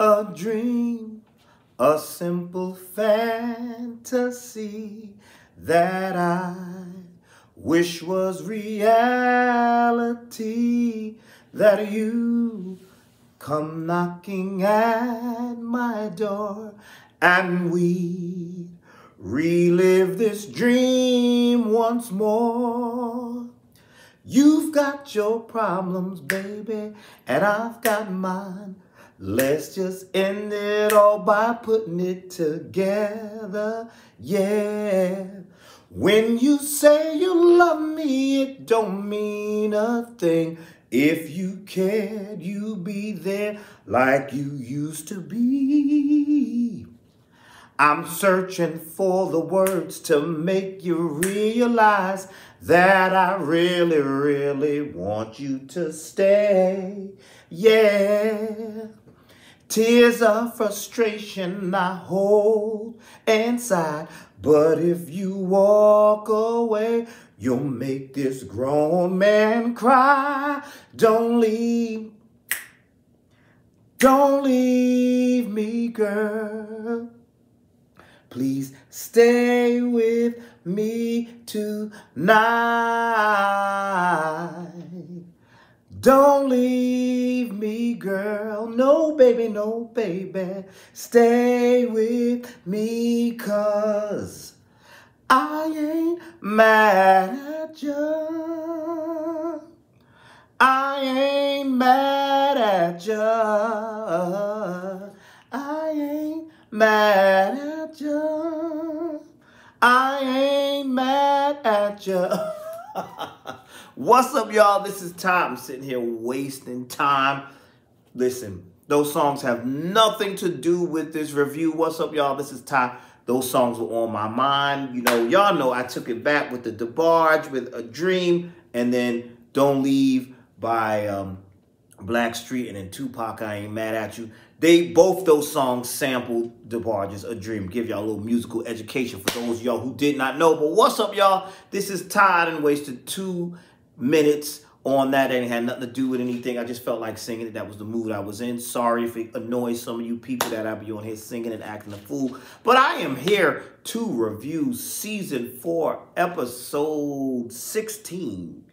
a dream, a simple fantasy that I wish was reality, that you come knocking at my door and we relive this dream once more. You've got your problems, baby, and I've got mine. Let's just end it all by putting it together, yeah. When you say you love me, it don't mean a thing. If you cared, you'd be there like you used to be. I'm searching for the words to make you realize that I really, really want you to stay. Yeah. Tears of frustration I hold inside. But if you walk away, you'll make this grown man cry. Don't leave me, girl. Please stay with me tonight. Don't leave me, girl. No, baby, no, baby. Stay with me, 'cause I ain't mad at you. I ain't mad at you. I ain't mad at you. I ain't mad at you. What's up, y'all? This is Ty. I'm sitting here wasting time. Listen, those songs have nothing to do with this review. What's up, y'all? This is Ty. Those songs were on my mind. You know, y'all know I took it back with the DeBarge, with A Dream, and then Don't Leave by Blackstreet, and then Tupac, I Ain't Mad at You. Both those songs sampled DeBarge's A Dream. Give y'all a little musical education for those of y'all who did not know. But what's up, y'all? This is Ty, and wasted 2 minutes on that. It ain't had nothing to do with anything. I just felt like singing it. That was the mood I was in. Sorry if it annoys some of you people that I be on here singing and acting a fool. But I am here to review Season 4, Episode 16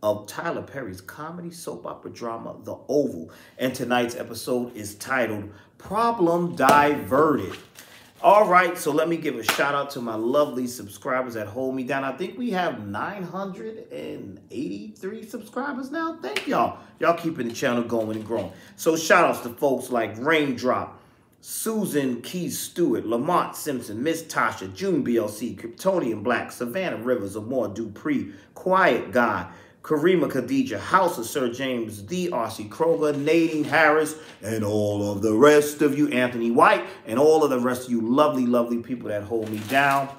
of Tyler Perry's comedy soap opera drama, The Oval. And tonight's episode is titled Problem Diverted. All right, so let me give a shout out to my lovely subscribers that hold me down. I think we have 983 subscribers now. Thank y'all. Y'all keeping the channel going and growing. So shout outs to folks like Raindrop, Susan Keys Stewart, Lamont Simpson, Miss Tasha, June BLC, Kryptonian Black, Savannah Rivers, Amore Dupree, Quiet Guy, Karima Khadija, House of Sir James, the R.C. Kroger, Nadine Harris, and all of the rest of you, Anthony White, and all of the rest of you lovely, lovely people that hold me down.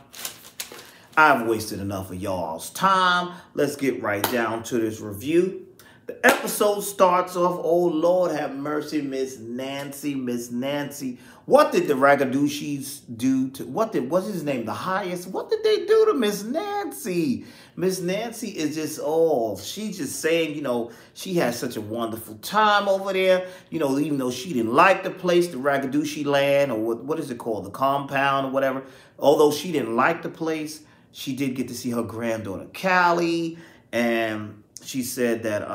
I've wasted enough of y'all's time. Let's get right down to this review. The episode starts off, oh Lord have mercy, Miss Nancy, Miss Nancy. What did the Ragadooshis do to, what's his name, the highest? What did they do to Miss Nancy? Miss Nancy is just, oh, she's just saying, you know, she had such a wonderful time over there. You know, even though she didn't like the place, the Ragadooshi land, or what is it called, the compound or whatever. Although she didn't like the place, she did get to see her granddaughter, Callie, and she said that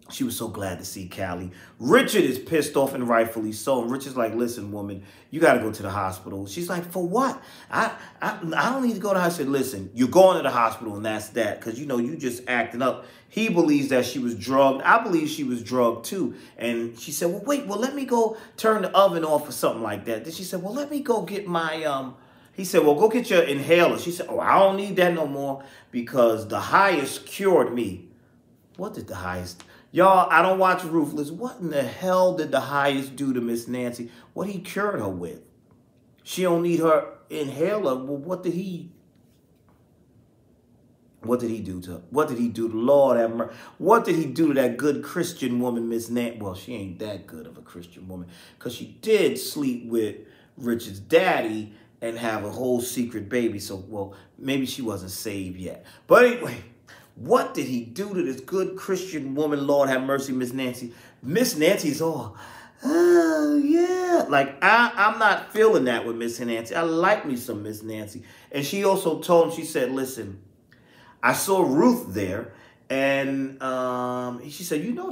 she was so glad to see Callie. Richard is pissed off, and rightfully so. And Richard's like, listen, woman, you got to go to the hospital. She's like, for what? I don't need to go to the hospital. I said, listen, you're going to the hospital, and that's that. Because, you know, you just acting up. He believes that she was drugged. I believe she was drugged, too. And she said, well, wait, well, let me go turn the oven off or something like that. Then she said, well, let me go get my... He said, well, go get your inhaler. She said, oh, I don't need that no more because the highest cured me. What did the highest... Y'all, I don't watch Ruthless. What in the hell did the highest do to Miss Nancy? What he cured her with? She don't need her inhaler. Well, what did he do to her? What did he do to Lord have mercy? What did he do to that good Christian woman, Miss Nancy? Well, she ain't that good of a Christian woman because she did sleep with Richard's daddy and have a whole secret baby. So, well, maybe she wasn't saved yet. But anyway... What did he do to this good Christian woman? Lord have mercy, Miss Nancy. Miss Nancy's all, oh, yeah. Like, I'm not feeling that with Miss Nancy. I like me some Miss Nancy. And she also told him, she said, listen, I saw Ruth there, and she said, you know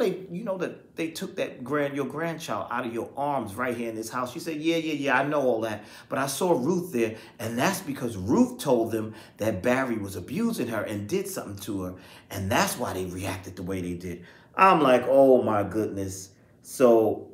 that they took your grandchild out of your arms right here in this house. She said, yeah, I know all that, but I saw Ruth there, and that's because Ruth told them that Barry was abusing her and did something to her, and that's why they reacted the way they did. I'm like, oh my goodness. So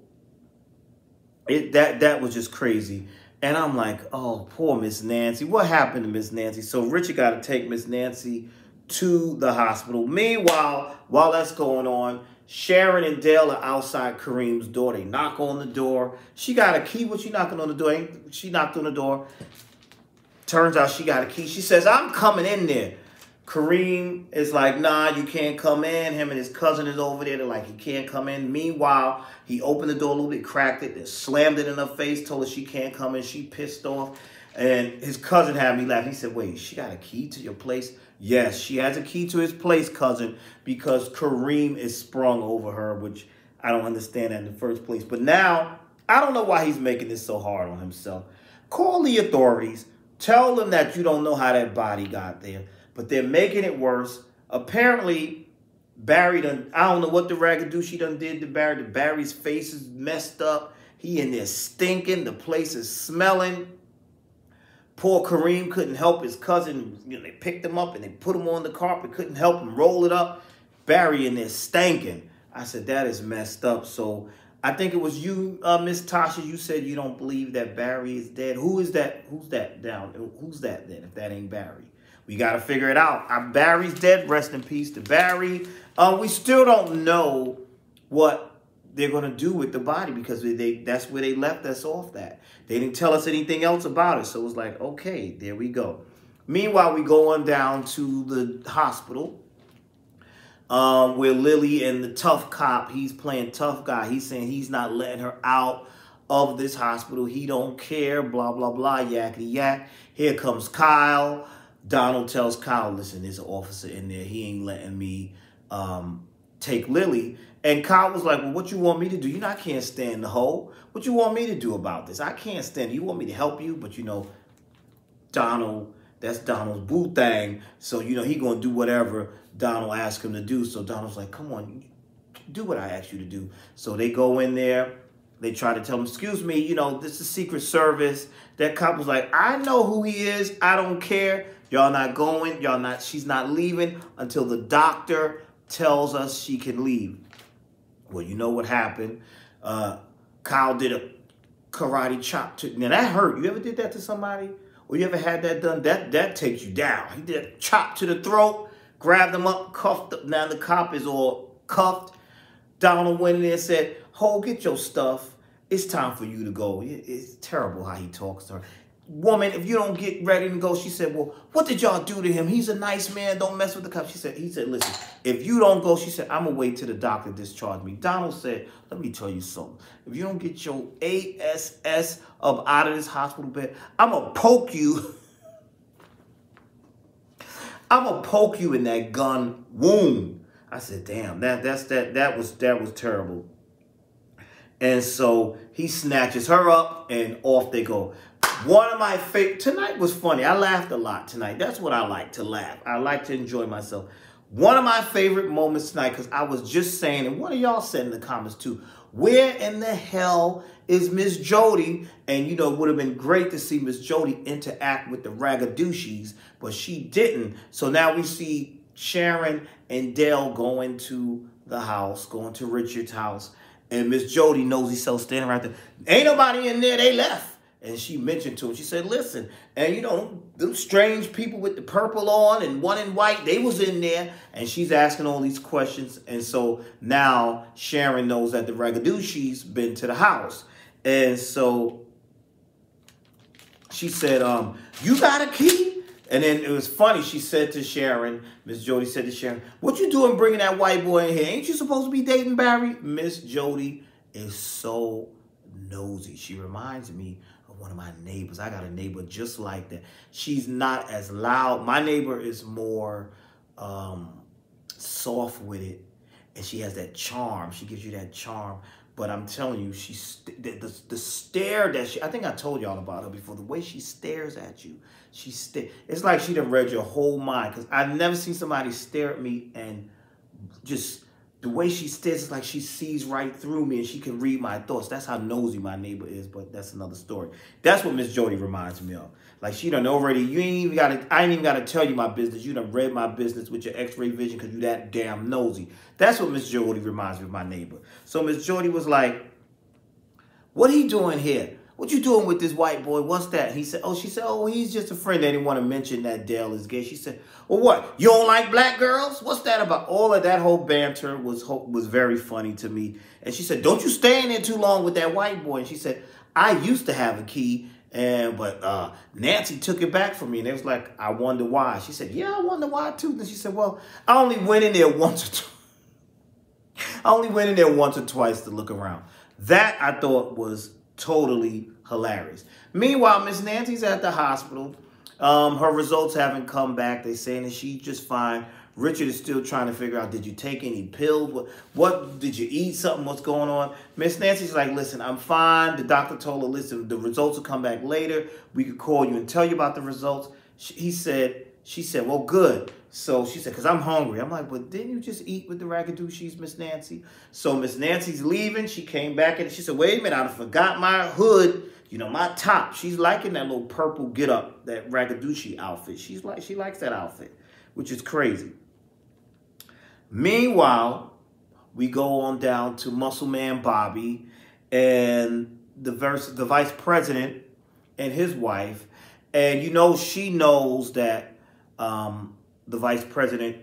that was just crazy. And I'm like, oh, poor Miss Nancy. What happened to Miss Nancy? So Richard got to take Miss Nancy to the hospital. Meanwhile, while that's going on, Sharon and Dale are outside Kareem's door. They knock on the door. She got a key. What she knocking on the door? She knocked on the door. Turns out she got a key. She says, I'm coming in there. Kareem is like, nah, you can't come in. Him and his cousin is over there. They're like, he can't come in. Meanwhile, he opened the door a little bit, cracked it, and slammed it in her face, told her she can't come in. She pissed off. And his cousin had me laughing. He said, wait, she got a key to your place? Yes, she has a key to his place, cousin, because Kareem is sprung over her, which I don't understand that in the first place. But now, I don't know why he's making this so hard on himself. Call the authorities. Tell them that you don't know how that body got there. But they're making it worse. Apparently, Barry done, I don't know what the ragadooshie done did to Barry. Barry's face is messed up. He in there stinking. The place is smelling. Poor Kareem couldn't help his cousin. You know, they picked him up and they put him on the carpet. Couldn't help him roll it up. Barry in there stinking. I said, that is messed up. So I think it was you, Miss Tasha. You said you don't believe that Barry is dead. Who is that? Who's that down? Who's that then if that ain't Barry? We got to figure it out. Barry's dead. Rest in peace to Barry. We still don't know what they're going to do with the body because that's where they left us off at. They didn't tell us anything else about it. So it was like, okay, there we go. Meanwhile, we go on down to the hospital where Lily and the tough cop, he's playing tough guy. He's saying he's not letting her out of this hospital. He don't care, blah, blah, blah, yakety yak. Here comes Kyle. Donald tells Kyle, listen, there's an officer in there. He ain't letting me take Lily. And Kyle was like, well, what you want me to do? You know, I can't stand the hole. What you want me to do about this? I can't stand it. You want me to help you? But, you know, Donald, that's Donald's boo thing. So, you know, he going to do whatever Donald asks him to do. So Donald's like, come on, do what I asked you to do. So they go in there. They try to tell him, excuse me, you know, this is Secret Service. That cop was like, I know who he is. I don't care. Y'all not going. She's not leaving until the doctor tells us she can leave. Well, you know what happened. Kyle did a karate chop to, now that hurt. You ever did that to somebody? Or you ever had that done? That takes you down. He did a chop to the throat, grabbed him up, cuffed up. Now the cop is all cuffed. Donald went in there and said, Ho, get your stuff. It's time for you to go. It's terrible how he talks to her. Woman, if you don't get ready to go, she said, well, what did y'all do to him? He's a nice man. Don't mess with the cop. He said, listen, if you don't go, she said, I'm going to wait till the doctor discharge me. Donald said, let me tell you something. If you don't get your ASS up out of this hospital bed, I'm going to poke you. I'm going to poke you in that gun wound. I said, damn, that was terrible. And so he snatches her up and off they go. One of my favorite, tonight was funny. I laughed a lot tonight. That's what I like, to laugh. I like to enjoy myself. One of my favorite moments tonight, because I was just saying, and one of y'all said in the comments too, where in the hell is Miss Jody? And you know, it would have been great to see Miss Jody interact with the ragadoochies, but she didn't. So now we see Sharon and Dale going to the house, going to Richard's house, and Miss Jody knows herself standing right there. Ain't nobody in there, they left. And she mentioned to him, she said, listen, and you know, them strange people with the purple on and one in white, they was in there. And she's asking all these questions. And so now Sharon knows that the ragadooshie's been to the house. And so she said, you got a key? And then it was funny. She said to Sharon, Miss Jody said to Sharon, what you doing bringing that white boy in here? Ain't you supposed to be dating Barry? Miss Jody is so nosy. She reminds me of one of my neighbors. I got a neighbor just like that. She's not as loud. My neighbor is more soft with it. And she has that charm. She gives you that charm. But I'm telling you, the stare that I think I told y'all about her before. The way she stares at you, it's like she done read your whole mind. Because I've never seen somebody stare at me and just the way she stares is like she sees right through me and she can read my thoughts. That's how nosy my neighbor is, but that's another story. That's what Miss Jody reminds me of. Like she done already, I ain't even gotta tell you my business. You done read my business with your x-ray vision because you that damn nosy. That's what Miss Jody reminds me of my neighbor. So Miss Jody was like, what are you doing here? What you doing with this white boy? What's that? He said, she said, he's just a friend. They didn't want to mention that Dale is gay. She said, well, what? You don't like black girls? What's that about? All of that whole banter was very funny to me. And she said, don't you stay in there too long with that white boy. And she said, I used to have a key, but Nancy took it back from me. And it was like, I wonder why. She said, yeah, I wonder why too. And she said, well, I only went in there once or twice to look around. That I thought was totally hilarious. Meanwhile, Miss Nancy's at the hospital. Her results haven't come back. They're saying that she's just fine. Richard is still trying to figure out, did you take any pills? What did you eat something? What's going on? Miss Nancy's like, listen, I'm fine. The doctor told her, listen, the results will come back later. We could call you and tell you about the results. She said, well, good. So she said, because I'm hungry. I'm like, but didn't you just eat with the Ragadushis, Miss Nancy? So Miss Nancy's leaving. She came back and she said, wait a minute, I forgot my hood, my top. She's liking that little purple get-up, that Ragadushi outfit. She likes that outfit, which is crazy. Meanwhile, we go on down to Muscle Man Bobby and the vice president and his wife. And she knows that the vice president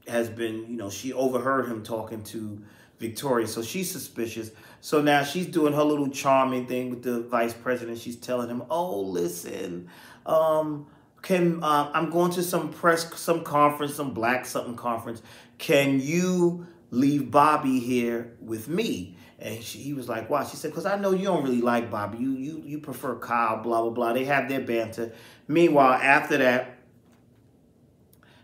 has been, she overheard him talking to Victoria. So she's suspicious. So now she's doing her little charming thing with the vice president. She's telling him, oh, listen, I'm going to some conference, some black something conference. Can you leave Bobby here with me? And he was like, why? She said, because I know you don't really like Bobby. You prefer Kyle, blah, blah, blah. They have their banter. Meanwhile, after that,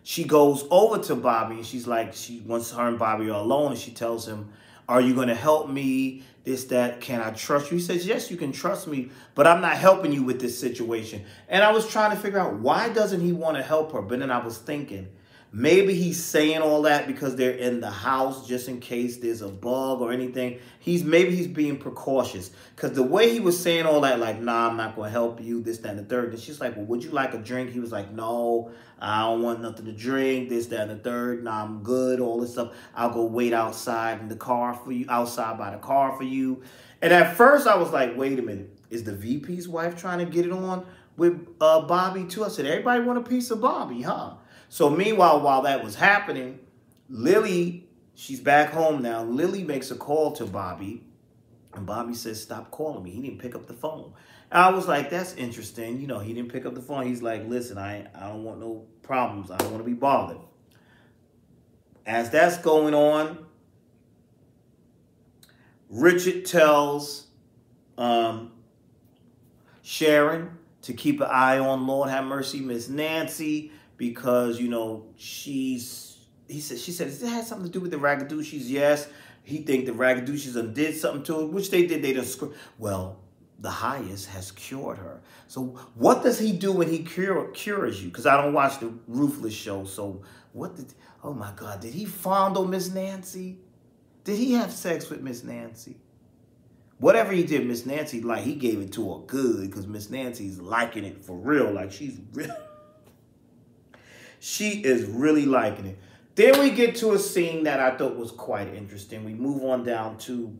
she goes over to Bobby and she's like, she wants her and Bobby are alone. And she tells him, are you going to help me? This, that, can I trust you? He says, yes, you can trust me, but I'm not helping you with this situation. And I was trying to figure out, why doesn't he want to help her? But then I was thinking, maybe he's saying all that because they're in the house just in case there's a bug or anything. Maybe he's being precautious because the way he was saying all that, like, nah, I'm not going to help you, this, that, and the third. And she's like, well, would you like a drink? He was like, no, I don't want nothing to drink, this, that, and the third. Nah, I'm good, all this stuff. I'll go wait outside in the car for you, outside by the car for you. And at first I was like, wait a minute, is the VP's wife trying to get it on with Bobby too? I said, everybody want a piece of Bobby, huh? So meanwhile, while that was happening, Lily, she's back home now. Lily makes a call to Bobby, and Bobby says, stop calling me. He didn't pick up the phone. And I was like, that's interesting. He didn't pick up the phone. He's like, listen, I don't want no problems. I don't want to be bothered. As that's going on, Richard tells Sharon to keep an eye on, Lord have mercy, Miss Nancy, because, she said, does it have something to do with the Ragadushis? Yes. He think the Ragadushis did something to her, which they did. They just, well, the highest has cured her. So what does he do when he cures you? Because I don't watch the Ruthless show. So oh my God, did he fondle Miss Nancy? Did he have sex with Miss Nancy? Whatever he did, Miss Nancy, like, he gave it to her good because Miss Nancy's liking it for real. Like, she is really liking it. Then we get to a scene that I thought was quite interesting. We move on down to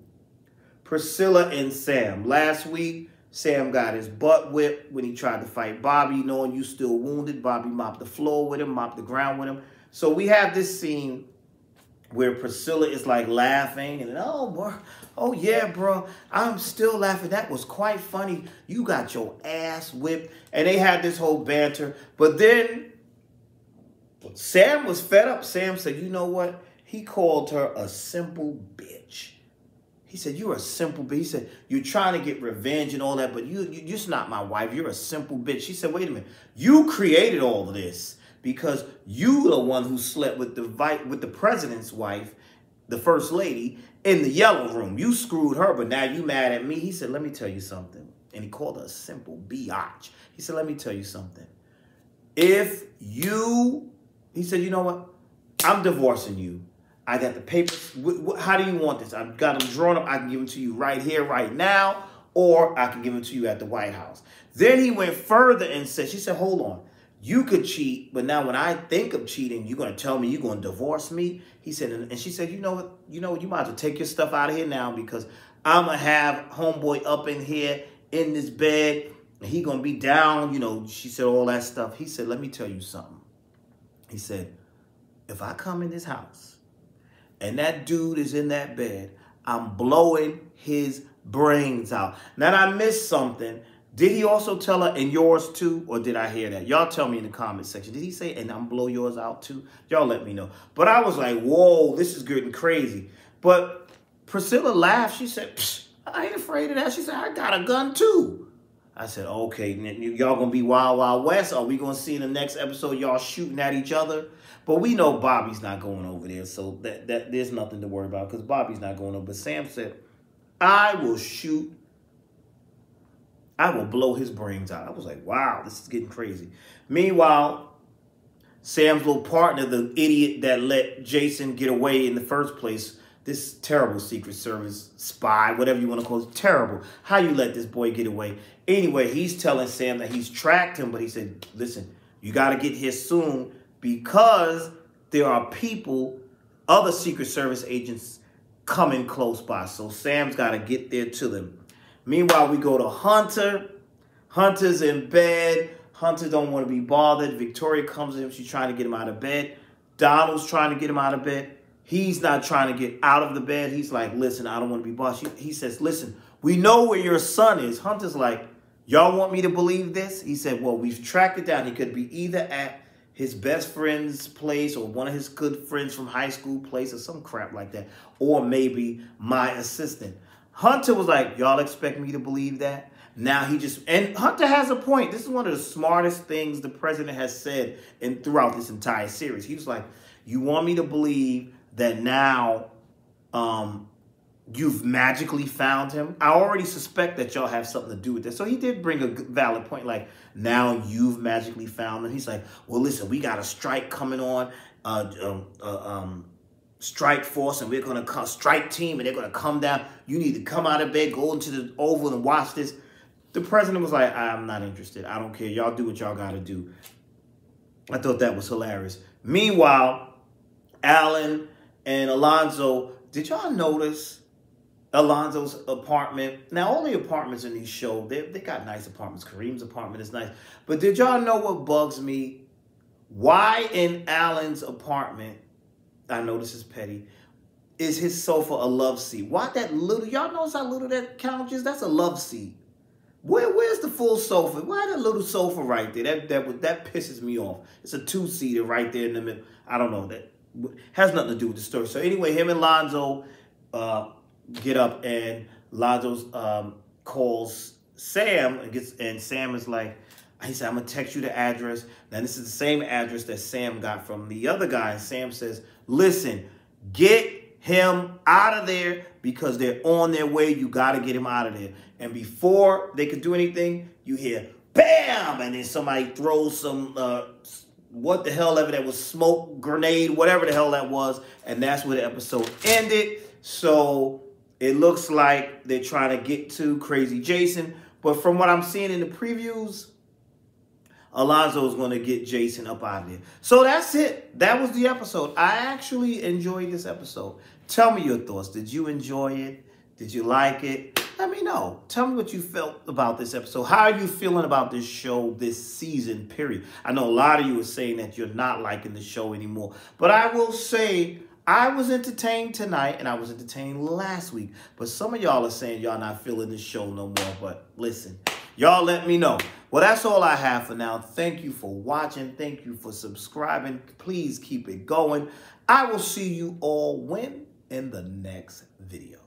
Priscilla and Sam. Last week, Sam got his butt whipped when he tried to fight Bobby, knowing you still wounded. Bobby mopped the floor with him, mopped the ground with him. So we have this scene where Priscilla is like laughing and, oh yeah, bro, I'm still laughing. That was quite funny. You got your ass whipped. And they had this whole banter. But then Sam was fed up. Sam said, you know what? He called her a simple bitch. He said, you're a simple bitch. He said, you're trying to get revenge and all that, but you're just not my wife. You're a simple bitch. She said, wait a minute. You created all of this because you the one who slept with the president's wife the first lady, in the yellow room. You screwed her, but now you mad at me. He said, let me tell you something. And he called her a simple biatch. He said, let me tell you something. He said, you know what? I'm divorcing you. I got the papers. How do you want this? I've got them drawn up. I can give them to you right here, right now, or I can give them to you at the White House. Then he went further and said, she said, hold on. You could cheat, but now when I think of cheating, you're going to tell me you're going to divorce me? He said, and she said, you know what? You might as well take your stuff out of here now because I'm going to have homeboy up in here in this bed. And he going to be down, she said all that stuff. He said, let me tell you something. He said, if I come in this house and that dude is in that bed, I'm blowing his brains out. Now, I missed something. Did he also tell her, and yours too, or did I hear that? Y'all tell me in the comment section. Did he say, and I'm blow yours out too? Y'all let me know. But I was like, whoa, this is getting crazy. But Priscilla laughed. She said, I ain't afraid of that. She said, I got a gun too. I said, okay, y'all going to be Wild Wild West? Are we going to see in the next episode y'all shooting at each other? But we know Bobby's not going over there, so that there's nothing to worry about because Bobby's not going over. But Sam said, I will blow his brains out. I was like, wow, this is getting crazy. Meanwhile, Sam's little partner, the idiot that let Jason get away in the first place, this terrible Secret Service spy, whatever you want to call it, terrible. How you let this boy get away? Anyway, he's telling Sam that he's tracked him, but he said, listen, you got to get here soon because there are people, other Secret Service agents coming close by. So Sam's got to get there to them. Meanwhile, we go to Hunter. Hunter's in bed. Hunter don't want to be bothered. Victoria comes to him. She's trying to get him out of bed. Donald's trying to get him out of bed. He's not trying to get out of the bed. He's like, listen, I don't want to be bothered. He says, listen, we know where your son is. Hunter's like, y'all want me to believe this? He said, well, we've tracked it down. He could be either at his best friend's place or one of his good friends from high school place or some crap like that. Or maybe my assistant. Hunter was like, y'all expect me to believe that? Now and Hunter has a point. This is one of the smartest things the president has said throughout this entire series. He was like, you want me to believe that now you've magically found him? I already suspect that y'all have something to do with this. So he did bring a valid point, like, now you've magically found him. He's like, well, listen, we got a strike coming on, strike force, and we're going to come, strike team, and they're going to come down. You need to come out of bed, go into the Oval and watch this. The president was like, I'm not interested. I don't care. Y'all do what y'all got to do. I thought that was hilarious. Meanwhile, Alan and Alonzo, did y'all notice Alonzo's apartment? Now, all the apartments in these shows, they got nice apartments. Kareem's apartment is nice. But did y'all know what bugs me? Why in Alan's apartment, I know this is petty, is his sofa a love seat? Why that little, y'all notice how little that couch is? That's a love seat. Where's the full sofa? Why that little sofa right there? That pisses me off. It's a two-seater right there in the middle. I don't know. That has nothing to do with the story. So anyway, him and Lonzo get up, and Lonzo calls Sam, and Sam is like, he said, I'm going to text you the address. Now, this is the same address that Sam got from the other guy. And Sam says, listen, get him out of there because they're on their way. You got to get him out of there. And before they could do anything, you hear, bam! And then somebody throws some, what the hell ever that was, smoke, grenade, whatever the hell that was. And that's where the episode ended. So it looks like they're trying to get to Crazy Jason. But from what I'm seeing in the previews, Alonzo's going to get Jason up out of there. So that's it. That was the episode. I actually enjoyed this episode. Tell me your thoughts. Did you enjoy it? Did you like it? Let me know. Tell me what you felt about this episode. How are you feeling about this show, this season, period? I know a lot of you are saying that you're not liking the show anymore. But I will say, I was entertained tonight, and I was entertained last week. But some of y'all are saying y'all not feeling this show no more. But listen, y'all let me know. Well, that's all I have for now. Thank you for watching. Thank you for subscribing. Please keep it going. I will see you all in the next video.